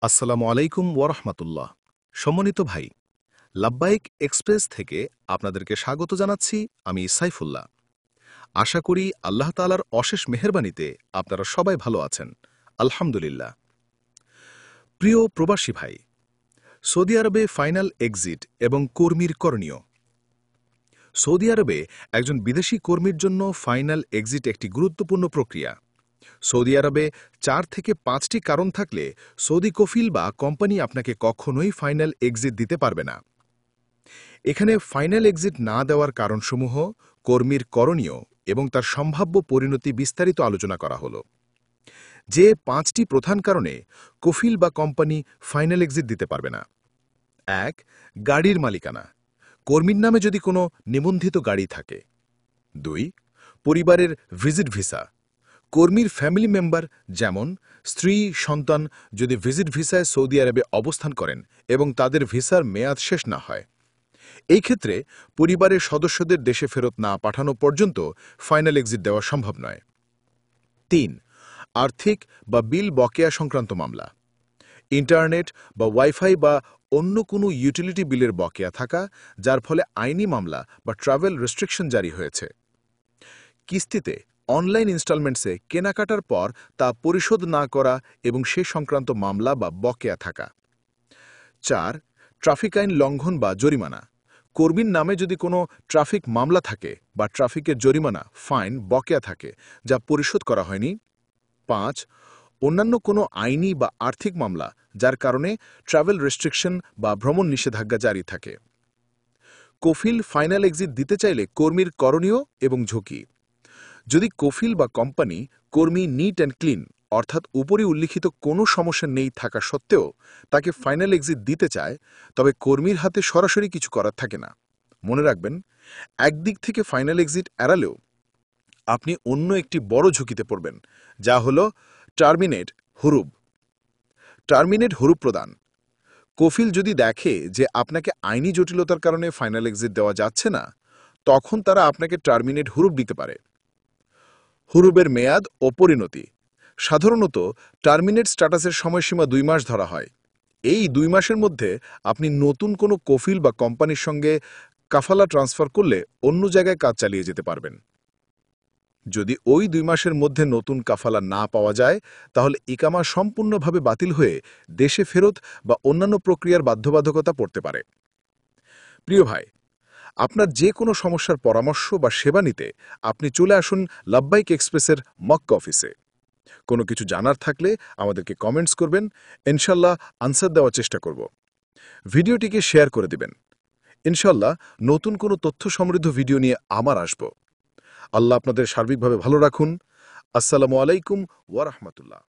আসসালামু আলাইকুম ওয়ারহমাতুল্লাহ। সম্মানিত ভাই, লাব্বাইক এক্সপ্রেস থেকে আপনাদেরকে স্বাগত জানাচ্ছি। আমি সাইফুল্লাহ। আশা করি আল্লাহ তাআলার অশেষ মেহেরবানিতে আপনারা সবাই ভালো আছেন। আলহামদুলিল্লাহ। প্রিয় প্রবাসী ভাই, সৌদি আরবে ফাইনাল এক্সিট এবং কর্মীর করণীয়। সৌদি আরবে একজন বিদেশি কর্মীর জন্য ফাইনাল এক্সিট একটি গুরুত্বপূর্ণ প্রক্রিয়া। সৌদি আরবে 4 থেকে 5টি কারণ থাকলে সৌদি কফিল বা কোম্পানি আপনাকে কখনোই ফাইনাল এক্সিট দিতে পারবে না। এখানে ফাইনাল এক্সিট না দেওয়ার কারণসমূহ, কর্মীর করণীয় এবং তার সম্ভাব্য পরিণতি বিস্তারিত আলোচনা করা হলো। যে 5টি প্রধান কারণে কফিল বা কোম্পানি ফাইনাল এক্সিট দিতে পারবে না। 1. গাড়ির মালিকানা, কর্মীর নামে যদি কোনো নিবন্ধিত গাড়ি থাকে। 2. পরিবারের ভিজিট ভিসা, কর্মীর ফ্যামিলি মেম্বার যেমন স্ত্রী, সন্তান যদি ভিজিট ভিসায় সৌদি আরবে অবস্থান করেন এবং তাদের ভিসার মেয়াদ শেষ না হয়। এই ক্ষেত্রে পরিবারের সদস্যদের দেশে ফেরত না পাঠানো পর্যন্ত ফাইনাল এক্সিট দেওয়া সম্ভব নয়। 3. আর্থিক বা বিল বকেয়া সংক্রান্ত মামলা, ইন্টারনেট বা ওয়াইফাই বা অন্য কোনো ইউটিলিটি বিলের বকেয়া থাকা, যার ফলে আইনি মামলা বা ট্রাভেল রেস্ট্রিকশন জারি হয়েছে। কিস্তিতে অনলাইন ইনস্টলমেন্টসে কেনাকাটার পর তা পরিশোধ না করা এবং সে সংক্রান্ত মামলা বা বকেয়া থাকা। 4. ট্রাফিক আইন লঙ্ঘন বা জরিমানা, কর্মীর নামে যদি কোনো ট্রাফিক মামলা থাকে বা ট্রাফিকের জরিমানা ফাইন বকেয়া থাকে যা পরিশোধ করা হয়নি। 5. অন্যান্য কোনো আইনি বা আর্থিক মামলা যার কারণে ট্রাভেল রেস্ট্রিকশন বা ভ্রমণ নিষেধাজ্ঞা জারি থাকে। কফিল ফাইনাল এক্সিট দিতে চাইলে কর্মীর করণীয় এবং ঝুঁকি। যদি কফিল বা কোম্পানি কর্মী নিট অ্যান্ড ক্লিন অর্থাৎ উপরে উল্লিখিত কোনো সমস্যা নেই থাকা সত্ত্বেও তাকে ফাইনাল এক্সিট দিতে চায়, তবে কর্মীর হাতে সরাসরি কিছু করার থাকে না। মনে রাখবেন, একদিক থেকে ফাইনাল এক্সিট এড়ালেও আপনি অন্য একটি বড় ঝুঁকিতে পড়বেন, যা হল টার্মিনেট হুরুব। টার্মিনেট হুরুব প্রদান। কফিল যদি দেখে যে আপনাকে আইনি জটিলতার কারণে ফাইনাল এক্সিট দেওয়া যাচ্ছে না, তখন তারা আপনাকে টার্মিনেট হুরুব দিতে পারে। হুরুবের মেয়াদ ও পরিণতি। সাধারণত টার্মিনেট স্ট্যাটাসের সময়সীমা 2 মাস ধরা হয়। এই 2 মাসের মধ্যে আপনি নতুন কোনো কফিল বা কোম্পানির সঙ্গে কাফালা ট্রান্সফার করলে অন্য জায়গায় কাজ চালিয়ে যেতে পারবেন। যদি ওই 2 মাসের মধ্যে নতুন কাফালা না পাওয়া যায়, তাহলে ইকামা সম্পূর্ণভাবে বাতিল হয়ে দেশে ফেরত বা অন্যান্য প্রক্রিয়ার বাধ্যবাধকতা পড়তে পারে। প্রিয় ভাই, আপনার যে কোনো সমস্যার পরামর্শ বা সেবা নিতে আপনি চলে আসুন লাব্বাইক এক্সপ্রেসের মক্কা অফিসে। কোনো কিছু জানার থাকলে আমাদেরকে কমেন্টস করবেন, ইনশাল্লাহ আনসার দেওয়ার চেষ্টা করব। ভিডিওটিকে শেয়ার করে দিবেন। ইনশাল্লাহ নতুন কোনো তথ্য সমৃদ্ধ ভিডিও নিয়ে আমার আসব। আল্লাহ আপনাদের সার্বিকভাবে ভালো রাখুন। আসসালামু আলাইকুম ওয়া রাহমাতুল্লাহ।